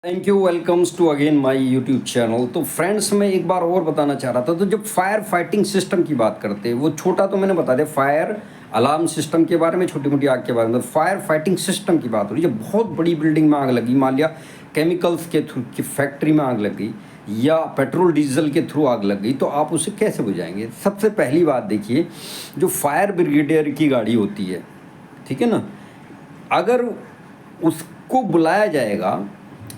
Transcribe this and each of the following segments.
Thank you welcomes to again my YouTube channel. तो friends, मैं एक बार और बताना चाह रहा था। तो जब फायर फाइटिंग सिस्टम की बात करते हैं, वो छोटा तो मैंने बता दिया, फायर अलार्म सिस्टम के बारे में, छोटी मोटी आग के बारे में। तो फायर फाइटिंग सिस्टम की बात हो रही है। जब बहुत बड़ी बिल्डिंग में आग लगी, मान लिया केमिकल्स के थ्रू की फैक्ट्री में आग लग गई या पेट्रोल डीजल के थ्रू आग लग गई, तो आप उसे कैसे बुझाएंगे? सबसे पहली बात देखिए, जो फायर ब्रिगेडियर की गाड़ी होती है, ठीक है ना, अगर उसको बुलाया जाएगा,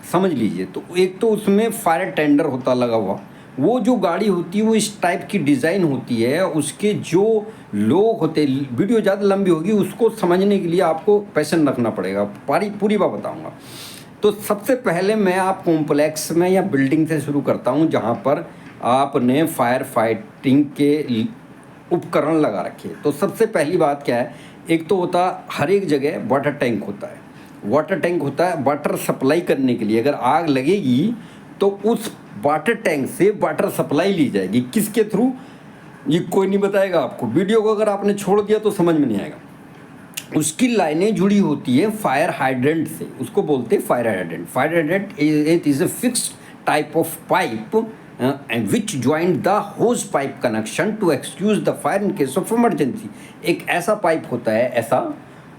समझ लीजिए, तो एक तो उसमें फायर टेंडर होता लगा हुआ। वो जो गाड़ी होती है वो इस टाइप की डिज़ाइन होती है। उसके जो लोग होते हैं, वीडियो ज़्यादा लंबी होगी, उसको समझने के लिए आपको पैशन रखना पड़ेगा। पूरी बात बताऊंगा। तो सबसे पहले मैं आप कॉम्प्लेक्स में या बिल्डिंग से शुरू करता हूं जहां पर आपने फायर फाइटिंग के उपकरण लगा रखे। तो सबसे पहली बात क्या है, एक तो होता, हर एक जगह वाटर टैंक होता है। वाटर टैंक होता है वाटर सप्लाई करने के लिए। अगर आग लगेगी तो उस वाटर टैंक से वाटर सप्लाई ली जाएगी। किसके थ्रू, ये कोई नहीं बताएगा आपको। वीडियो को अगर आपने छोड़ दिया तो समझ में नहीं आएगा। उसकी लाइनें जुड़ी होती है फायर हाइड्रेंट से, उसको बोलते हैं fire hydrant. Fire hydrant it is a fixed type of pipe which joint the hose pipe connection to excuse the fire in case of emergency. एक ऐसा पाइप होता है, ऐसा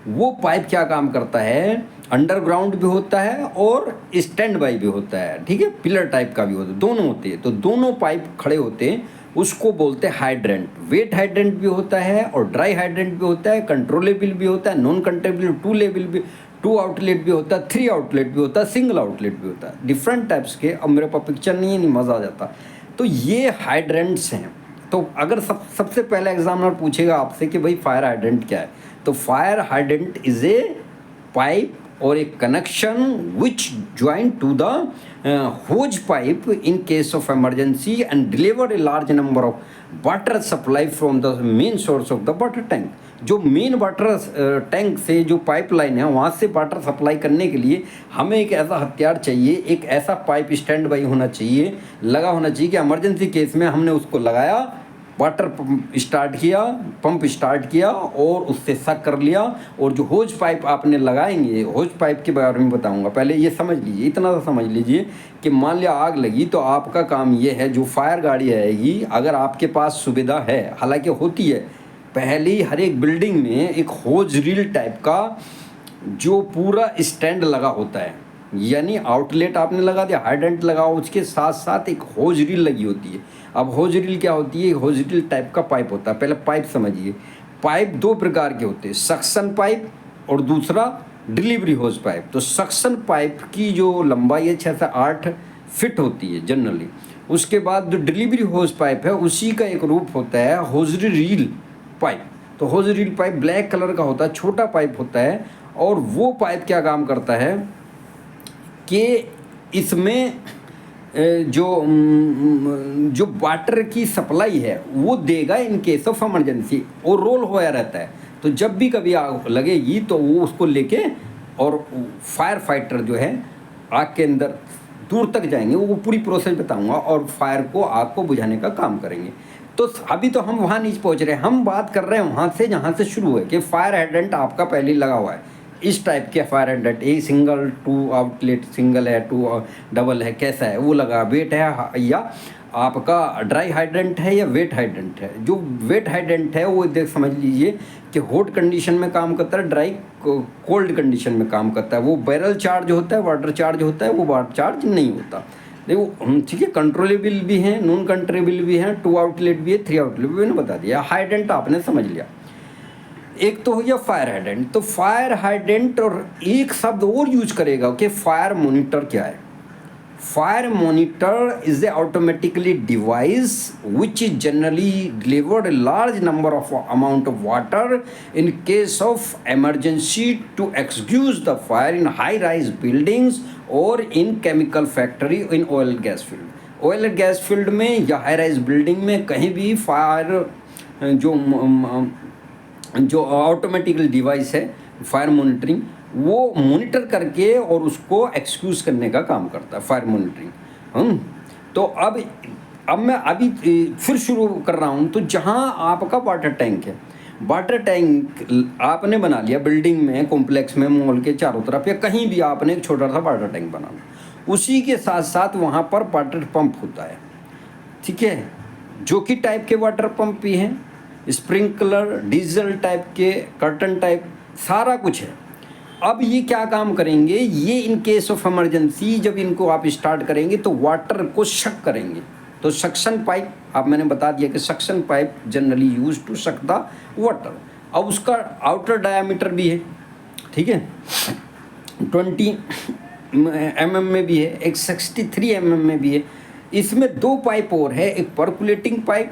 वो पाइप क्या काम करता है, अंडरग्राउंड भी होता है और स्टैंड बाई भी होता है, ठीक है, पिलर टाइप का भी होता है, दोनों होते हैं। तो दोनों पाइप खड़े होते हैं, उसको बोलते हैं हाइड्रेंट। वेट हाइड्रेंट भी होता है और ड्राई हाइड्रेंट भी होता है, कंट्रोलेबल भी होता है, नॉन कंट्रोलेबल, टू लेवल भी, टू आउटलेट भी होता है, थ्री आउटलेट भी होता है, सिंगल आउटलेट भी होता है, डिफरेंट टाइप्स के। अब मेरे पास पिक्चर नहीं है, नहीं मज़ा आ जाता। तो ये हाइड्रेंट्स हैं। तो अगर सबसे पहले एग्जामिनर पूछेगा आपसे कि भाई फायर हाइड्रेंट क्या है, तो fire hydrant is a pipe or a connection which joined to the hose pipe in case of emergency and deliver a large number of water supply from the main source of the water tank. जो main water tank से जो pipeline है वहाँ से water supply करने के लिए हमें एक ऐसा हथियार चाहिए, एक ऐसा पाइप स्टैंड बाई होना चाहिए, लगा होना चाहिए कि इमरजेंसी केस में हमने उसको लगाया, वाटर पंप स्टार्ट किया और उससे सक कर लिया। और जो होज पाइप आपने लगाएंगे, होज पाइप के बारे में बताऊंगा, पहले ये समझ लीजिए, इतना सा समझ लीजिए कि मान लिया आग लगी तो आपका काम ये है, जो फायर गाड़ी आएगी, अगर आपके पास सुविधा है, हालांकि होती है, पहले ही हर एक बिल्डिंग में एक होज रील टाइप का जो पूरा स्टैंड लगा होता है, यानी आउटलेट आपने लगा दिया, हाइड्रेंट लगाओ, उसके साथ साथ एक होज रील लगी होती है। अब होज रील क्या होती है, होज रील टाइप का पाइप होता है। पहले पाइप समझिए, पाइप दो प्रकार के होते हैं, सक्शन पाइप और दूसरा डिलीवरी होज पाइप। तो सक्शन पाइप की जो लंबाई है 6 से 8 फीट होती है जनरली। उसके बाद जो डिलीवरी होज पाइप है उसी का एक रूप होता है होजरी रील पाइप। तो होज रील पाइप ब्लैक कलर का होता है, छोटा पाइप होता है। और वो पाइप क्या काम करता है कि इसमें जो वाटर की सप्लाई है वो देगा इन केस ऑफ इमरजेंसी, और रोल होया रहता है। तो जब भी कभी आग लगेगी तो वो उसको लेके और फायर फाइटर जो है आग के अंदर दूर तक जाएंगे, वो पूरी प्रोसेस बताऊंगा, और फायर को, आग को बुझाने का काम करेंगे। तो अभी तो हम वहाँ नहीं पहुँच रहे, हम बात कर रहे हैं वहाँ से जहाँ से शुरू है कि फायर हाइड्रेंट आपका पहले लगा हुआ है। इस टाइप के fire hydrant, a single, two outlet, single है, टू डबल है, कैसा है वो लगा, वेट है या आपका ड्राई हाइड्रेंट है या वेट हाइड्रेंट है। जो वेट हाइड्रेंट है वो देख समझ लीजिए कि हॉट कंडीशन में काम करता है, ड्राई कोल्ड कंडीशन में काम करता है। वो बैरल चार्ज होता है, वाटर चार्ज होता है, वो वाटर चार्ज नहीं होता। देखो ठीक है, कंट्रोलेबल भी हैं, नॉन कंट्रोलेबल भी हैं, टू आउटलेट भी है, थ्री आउटलेट भी, मैंने बता दिया। हाइड्रेंट आपने समझ लिया। एक तो हो गया फायर हाइड्रेंट। तो फायर हाइड्रेंट, और एक शब्द और यूज करेगा कि फायर मॉनिटर क्या है। Fire monitor is a automatically device which is generally delivered a large number of amount of water in case of emergency to extinguish the fire in high rise buildings or in chemical factory in oil and gas field। Oil and gas field में या high rise building में कहीं भी fire जो automatically device है fire monitoring, वो monitor करके और उसको एक्सक्यूज करने का काम करता है फायर मॉनिटरिंग। तो अब मैं अभी फिर शुरू कर रहा हूँ। तो जहाँ आपका वाटर टैंक है, वाटर टैंक आपने बना लिया बिल्डिंग में, कॉम्प्लेक्स में, मॉल के चारों तरफ, या कहीं भी आपने एक छोटा सा वाटर टैंक बनाना। उसी के साथ साथ वहाँ पर वाटर पंप होता है, ठीक है, जो कि टाइप के वाटर पंप भी हैं, स्प्रिंकलर, डीजल टाइप के, कर्टन टाइप, सारा कुछ है। अब ये क्या काम करेंगे, ये इन केस ऑफ इमरजेंसी जब इनको आप स्टार्ट करेंगे तो वाटर को शक करेंगे। तो सक्शन पाइप, आप मैंने बता दिया कि suction pipe generally use to suck the water. अब उसका आउटर डायामीटर भी है, ठीक है, 20 mm में भी है, एक 63 mm में भी है। इसमें दो पाइप और है, एक पर्कुलेटिंग पाइप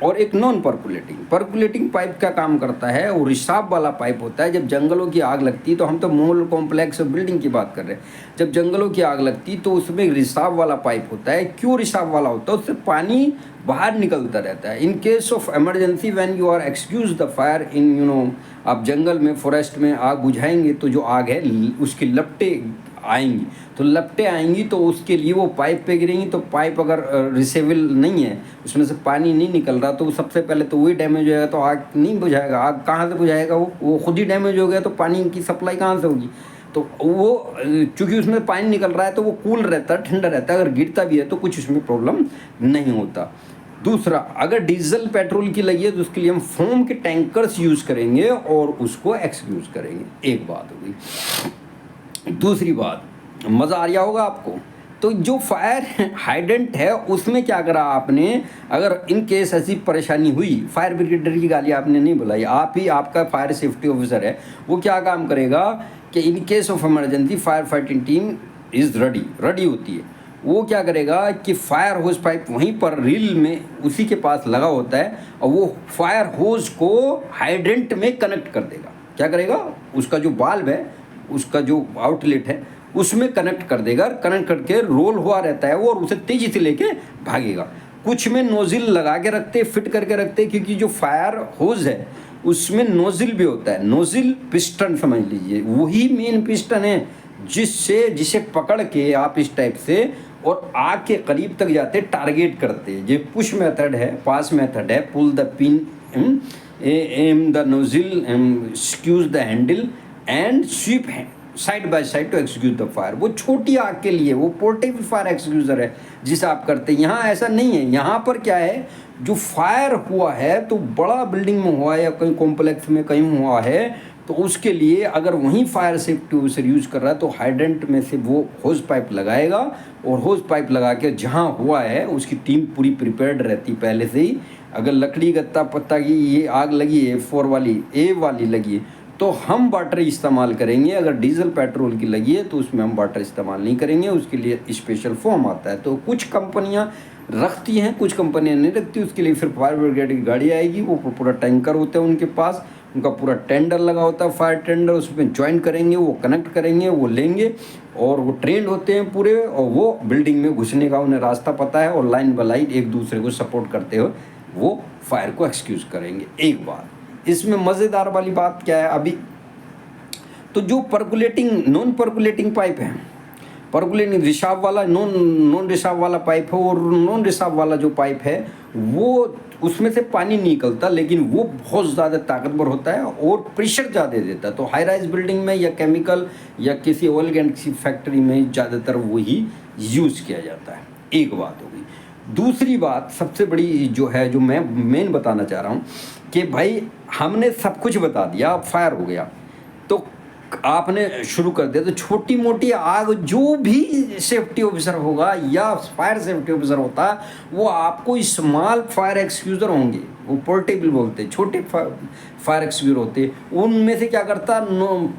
और एक नॉन पर्कुलेटिंग। पर्कुलेटिंग पाइप क्या काम करता है, वो रिसाव वाला पाइप होता है। जब जंगलों की आग लगती है, तो हम तो मॉल कॉम्प्लेक्स और बिल्डिंग की बात कर रहे हैं, जब जंगलों की आग लगती तो उसमें रिसाव वाला पाइप होता है। क्यों रिसाव वाला होता है, उससे पानी बाहर निकलता रहता है। In case of emergency when you are excuse the fire in आप जंगल में, फॉरेस्ट में आग बुझाएंगे तो जो आग है उसकी लपटें आएंगी, तो लपटें आएंगी तो उसके लिए वो पाइप पे गिरेंगी। तो पाइप अगर रिसेबल नहीं है, उसमें से पानी नहीं निकल रहा, तो सबसे पहले तो वही डैमेज हो जाएगा, तो आग नहीं बुझाएगा। आग कहाँ से बुझाएगा, वो खुद ही डैमेज हो गया, तो पानी की सप्लाई कहाँ से होगी। तो वो चूँकि उसमें पानी निकल रहा है तो वो कूल रहता है, ठंडा रहता है, अगर गिरता भी है तो कुछ उसमें प्रॉब्लम नहीं होता। दूसरा, अगर डीजल पेट्रोल की लगी है तो उसके लिए हम फोम के टैंकर्स यूज़ करेंगे और उसको एक्सक्यूज करेंगे। एक बात हो गई। दूसरी बात, मज़ा आ रहा होगा आपको, तो जो फायर हाइडेंट है उसमें क्या करा आपने, अगर इन केस ऐसी परेशानी हुई, फायर ब्रिगेडर की गाली आपने नहीं बुलाई, आप ही, आपका फायर सेफ्टी ऑफिसर है, वो क्या काम करेगा कि इन case of emergency fire fighting team is ready होती है। वो क्या करेगा कि फायर होज पाइप वहीं पर रील में उसी के पास लगा होता है, और वो फायर होज को हाइडेंट में कनेक्ट कर देगा। क्या करेगा, उसका जो बाल्ब है, उसका जो आउटलेट है, उसमें कनेक्ट कर देगा। कनेक्ट करके रोल हुआ रहता है वो, और उसे तेज़ी से लेके भागेगा। कुछ में नोजिल लगा के रखते, फिट करके रखते, क्योंकि जो फायर होज है उसमें नोजिल भी होता है। नोजिल पिस्टन समझ लीजिए, वही मेन पिस्टन है जिसे पकड़ के आप इस टाइप से और आग के करीब तक जाते, टारगेट करते। ये पुश मेथड है, पास मेथड है, pull the pin, aim the nozzle, squeeze the handle and sweep है side by side to excuse the fire. वो छोटी आग के लिए वो पोर्टेबल फायर एक्सक्यूजर है जिसे आप करते हैं। यहाँ ऐसा नहीं है। यहाँ पर क्या है, जो फायर हुआ है तो बड़ा बिल्डिंग में हुआ है या कहीं कॉम्प्लेक्स में कहीं हुआ है, तो उसके लिए अगर वहीं फायर सेफ्टी ऑफिसर यूज़ कर रहा है तो हाइडेंट में से वो होज पाइप लगाएगा, और होज पाइप लगा के जहाँ हुआ है उसकी टीम पूरी प्रिपेयर्ड रहती पहले से ही। अगर लकड़ी गत्ता पत्ता की ये आग लगी है, 4 वाली, ए वाली लगी है, तो हम वाटर इस्तेमाल करेंगे। अगर डीजल पेट्रोल की लगी है तो उसमें हम वाटर इस्तेमाल नहीं करेंगे, उसके लिए स्पेशल फॉर्म आता है। तो कुछ कंपनियां रखती हैं, कुछ कंपनियां नहीं रखती। उसके लिए फिर फायर ब्रिगेड की गाड़ी आएगी, वो पूरा टैंकर होता है उनके पास, उनका पूरा टेंडर लगा होता है, फायर टेंडर, उसमें ज्वाइन करेंगे, वो कनेक्ट करेंगे, वो लेंगे, और वो ट्रेंड होते हैं पूरे, और वो बिल्डिंग में घुसने का उन्हें रास्ता पता है, और लाइन बाय लाइन एक दूसरे को सपोर्ट करते हुए वो फायर को एक्सक्यूज करेंगे। एक बात इसमें मज़ेदार वाली बात क्या है अभी, तो जो पर्कुलेटिंग, नॉन पर्कुलेटिंग पाइप है, पर्कुलेटिंग रिसाव वाला, नॉन रिसाव वाला पाइप है, और नॉन रिसाव वाला जो पाइप है वो उसमें से पानी नहीं निकलता, लेकिन वो बहुत ज़्यादा ताकतवर होता है और प्रेशर ज़्यादा देता है। तो हाई राइज बिल्डिंग में या केमिकल या किसी ऑयल एंड किसी फैक्ट्री में ज़्यादातर वही यूज़ किया जाता है। एक बात हो गई। दूसरी बात सबसे बड़ी जो है, जो मैं मेन बताना चाह रहा हूँ कि भाई हमने सब कुछ बता दिया, अब फायर हो गया तो आपने शुरू कर दिया, तो छोटी मोटी आग जो भी सेफ्टी ऑफिसर होगा या फायर सेफ्टी ऑफिसर होता है वो आपको स्मॉल फायर एक्सक्यूजर होंगे, वो पोर्टेबल बोलते हैं, छोटे फायर एक्सक्यूजर होते हैं। उनमें से क्या करता,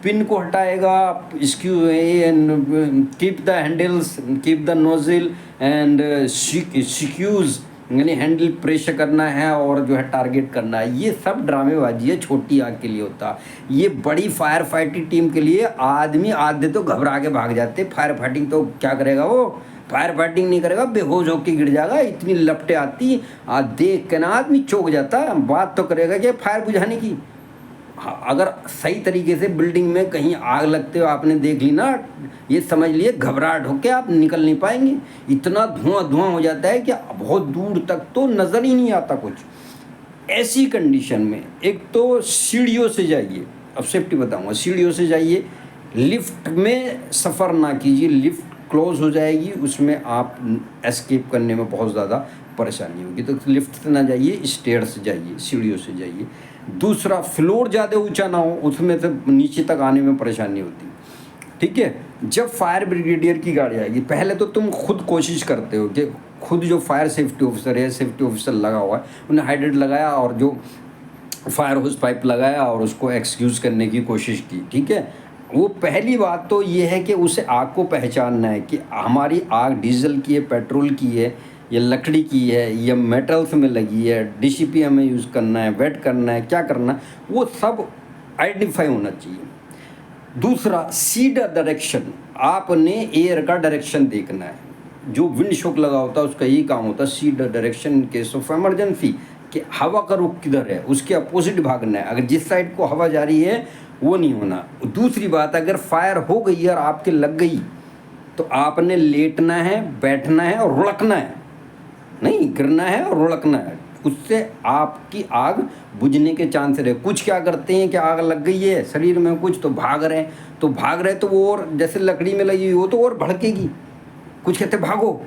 पिन को हटाएगा, keep the handles, keep the nozzle and squeeze, यानी हैंडल प्रेशर करना है और जो है टारगेट करना है। ये सब ड्रामेबाजी है, छोटी आग के लिए होता। ये बड़ी फायर फाइटिंग टीम के लिए आदमी आधे तो घबरा के भाग जाते। फायर फाइटिंग तो क्या करेगा, वो फायर फाइटिंग नहीं करेगा, बेहोश होकर गिर जाएगा, इतनी लपटें आती, देख के ना आदमी चौंक जाता। बात तो करेगा कि फायर बुझाने की। अगर सही तरीके से बिल्डिंग में कहीं आग लगते हो आपने देख ली ना, ये समझ लिए घबराहट होके आप निकल नहीं पाएंगे। इतना धुआं हो जाता है कि बहुत दूर तक तो नज़र ही नहीं आता कुछ। ऐसी कंडीशन में एक तो सीढ़ियों से जाइए, अब सेफ्टी बताऊंगा, सीढ़ियों से जाइए, लिफ्ट में सफ़र ना कीजिए, लिफ्ट क्लोज हो जाएगी, उसमें आप एस्केप करने में बहुत ज़्यादा परेशानी होगी। तो लिफ्ट से ना जाइए, स्टेयर से जाइए, सीढ़ियों से जाइए। दूसरा, फ्लोर ज़्यादा ऊंचा ना हो, उसमें से नीचे तक आने में परेशानी होती है। ठीक है, जब फायर ब्रिगेडियर की गाड़ी आएगी, पहले तो तुम खुद कोशिश करते हो कि खुद जो फायर सेफ्टी ऑफिसर है, सेफ्टी ऑफिसर लगा हुआ है, उन्हें हाइड्रेट लगाया और जो फायर होस पाइप लगाया और उसको एक्सक्यूज़ करने की कोशिश की। ठीक है, वो पहली बात तो ये है कि उसे आग को पहचानना है कि हमारी आग डीजल की है, पेट्रोल की है, या लकड़ी की है, या मेटल्स में लगी है, डीसीपी हमें यूज़ करना है, वेट करना है, क्या करना है, वो सब आइडेंटिफाई होना चाहिए। दूसरा, सी द डायरेक्शन, आपने एयर का डायरेक्शन देखना है। जो विंड शॉक लगा होता है उसका यही काम होता है, see the direction in case of emergency, कि हवा का रुख किधर है, उसके अपोजिट भागना है। अगर जिस साइड को हवा जा रही है वो नहीं होना। दूसरी बात, अगर फायर हो गई और आपके लग गई तो आपने लेटना है, बैठना है और रुड़कना है, नहीं गिरना है और रुड़कना है। उससे आपकी आग बुझने के चांस रहे। कुछ क्या करते हैं कि आग लग गई है शरीर में कुछ, तो भाग रहे हैं, तो वो और जैसे लकड़ी में लगी हुई हो तो और भड़केगी। कुछ कहते भागो,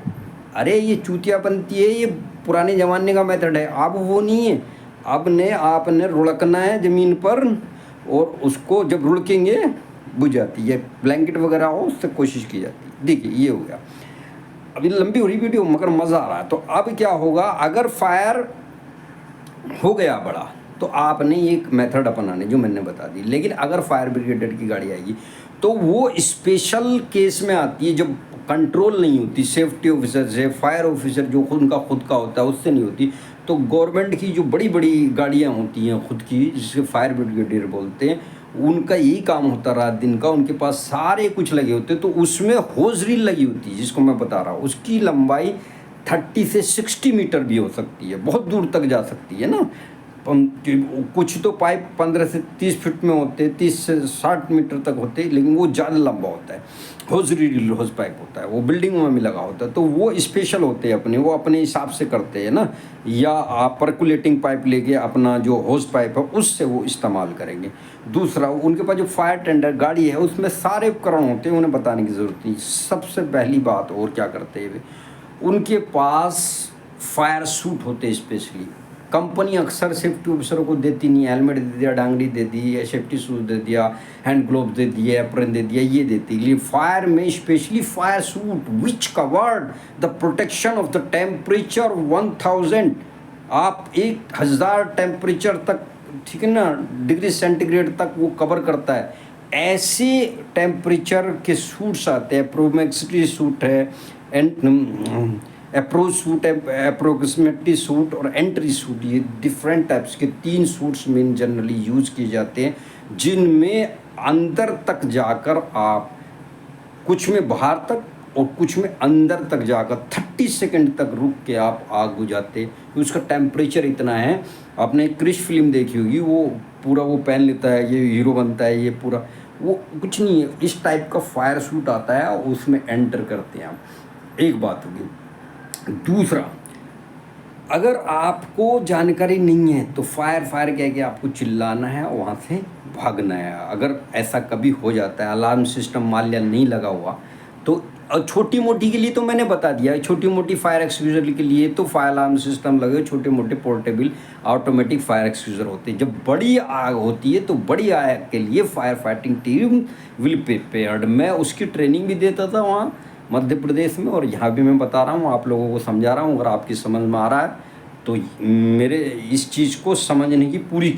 अरे ये चूतिया बनती है, ये पुराने ज़माने का मेथड है। अब वो नहीं है, आपने रुड़कना है ज़मीन पर, और उसको जब रुड़केंगे बुझ जाती है। ब्लैंकेट वगैरह हो उससे कोशिश की जाती है। देखिए ये हो गया। अभी लंबी हो रही वीडियो मगर मज़ा आ रहा है। तो अब क्या होगा, अगर फायर हो गया बड़ा तो आपने एक मेथड अपनाने जो मैंने बता दी। लेकिन अगर फायर ब्रिगेडियर की गाड़ी आएगी तो वो स्पेशल केस में आती है, जब कंट्रोल नहीं होती सेफ्टी ऑफिसर से, फायर ऑफिसर जो उनका खुद का होता है उससे नहीं होती, तो गवर्नमेंट की जो बड़ी बड़ी गाड़ियाँ होती हैं खुद की, जिसे फायर ब्रिगेडियर बोलते हैं, उनका यही काम होता रात दिन का, उनके पास सारे कुछ लगे होते। तो उसमें होज रील लगी होती है जिसको मैं बता रहा हूँ, उसकी लंबाई 30 से 60 मीटर भी हो सकती है, बहुत दूर तक जा सकती है ना। कुछ तो पाइप 15 से 30 फीट में होते हैं, 30 से 60 मीटर तक होते हैं, लेकिन वो ज़्यादा लंबा होता है। होज रील होज पाइप होता है, वो बिल्डिंगों में भी लगा होता है। तो वो स्पेशल होते हैं अपने, वो अपने हिसाब से करते हैं ना। या आप पर्कुलेटिंग पाइप लेके अपना जो होज पाइप है उससे वो इस्तेमाल करेंगे। दूसरा, उनके पास जो फायर टेंडर गाड़ी है उसमें सारे उपकरण होते हैं, उन्हें बताने की ज़रूरत नहीं। सबसे पहली बात, और क्या करते हैं वे, उनके पास फायर सूट होते हैं स्पेशली। कंपनी अक्सर सेफ्टी ऑफिसरों को देती नहीं, हेलमेट दे दिया, डांगड़ी दे दी, सेफ्टी शूज दे दिया, हैंड ग्लोव दे दिए, एप्रन दे दिया, ये देती। लिए फायर में specially fire suit which covered the protection of the temperature 1000, आप 1000 टेम्परेचर तक, ठीक है ना, डिग्री सेंटीग्रेड तक वो कवर करता है। ऐसे टेम्परेचर के सूट्स आते हैं, प्रोमेक्सिटी सूट है, एंड अप्रोच सूट है, अप्रोक्सीमेटली सूट और एंट्री सूट, ये डिफरेंट टाइप्स के 3 सूट्स में जनरली यूज़ किए जाते हैं, जिनमें अंदर तक जाकर आप, कुछ में बाहर तक और कुछ में अंदर तक जाकर 30 सेकंड तक रुक के आप आग बुझाते। उसका टेम्परेचर इतना है, आपने क्रिश फिल्म देखी होगी, वो पूरा वो पहन लेता है, ये हीरो बनता है, ये पूरा वो कुछ नहीं है, इस टाइप का फायर सूट आता है और उसमें एंटर करते हैं आप। एक बात होगी। दूसरा, अगर आपको जानकारी नहीं है तो फायर कह के आपको चिल्लाना है, वहाँ से भागना है। अगर ऐसा कभी हो जाता है, अलार्म सिस्टम मान लिया नहीं लगा हुआ, तो छोटी मोटी के लिए तो मैंने बता दिया, छोटी मोटी फायर एक्सक्यूज़र के लिए तो फायर अलार्म सिस्टम लगे, छोटे मोटे पोर्टेबल ऑटोमेटिक फायर एक्सक्यूज़र होते हैं। जब बड़ी आग होती है तो बड़ी आग के लिए fire fighting team will prepared. मैं उसकी ट्रेनिंग भी देता था वहाँ मध्य प्रदेश में, और यहाँ भी मैं बता रहा हूँ, आप लोगों को समझा रहा हूँ। अगर आपकी समझ में आ रहा है तो मेरे इस चीज़ को समझने की पूरी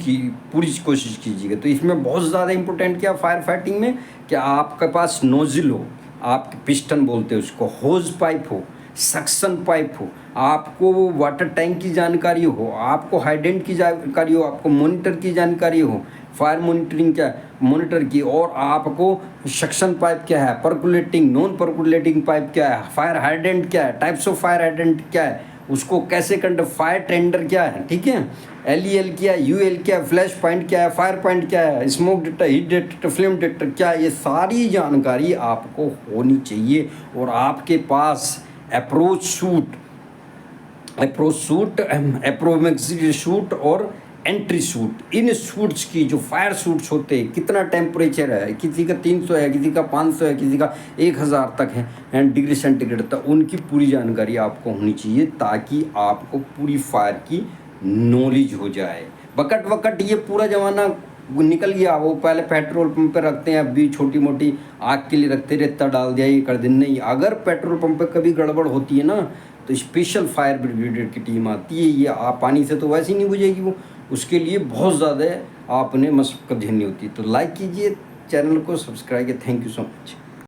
कोशिश कीजिएगा। तो इसमें बहुत ज़्यादा इंपॉर्टेंट क्या फायर फाइटिंग में, कि आपके पास नोजिल हो, आपके पिस्टन बोलते हैं उसको, होज पाइप हो, सक्शन पाइप हो, आपको वाटर टैंक की जानकारी हो, आपको हाइडेंट की जानकारी हो, आपको मॉनिटर की जानकारी हो, फायर मॉनिटरिंग क्या मॉनिटर की, और आपको सक्शन पाइप क्या है, पर्कुलेटिंग नॉन पर्कुलेटिंग पाइप क्या है, फायर हाइडेंट क्या है, टाइप्स ऑफ फायर हाइडेंट क्या है, उसको कैसे फायर टेंडर क्या है, ठीक है, LEL क्या है, UL क्या है, फ्लैश पॉइंट क्या है, फायर पॉइंट क्या है, smoke detector, heat detector, flame detector क्या है, ये सारी जानकारी आपको होनी चाहिए। और आपके पास अप्रोच सूट, अप्रोमेक्सिटी सूट और एंट्री सूट, इन सूट्स की जो फायर सूट्स होते हैं, कितना टेम्परेचर है, किसी का 300 है, किसी का 500 है, किसी का 1000 तक है एंड डिग्री सेंटीग्रेड तक, उनकी पूरी जानकारी आपको होनी चाहिए ताकि आपको पूरी फायर की नॉलेज हो जाए। बकट वकट ये पूरा ज़माना निकल गया। वो पहले पेट्रोल पंप पे रखते हैं, अभी छोटी मोटी आग के लिए रखते, रेता डाल दिया, ये कर दे। नहीं, अगर पेट्रोल पंप पे कभी गड़बड़ होती है ना तो स्पेशल फायर ब्रिगेड की टीम आती है। ये आप पानी से तो वैसे ही नहीं बुझेगी वो, उसके लिए बहुत ज़्यादा आपने मशक्क़त झेलनी होती है। तो लाइक कीजिए, चैनल को सब्सक्राइब कीजिए। Thank you so much.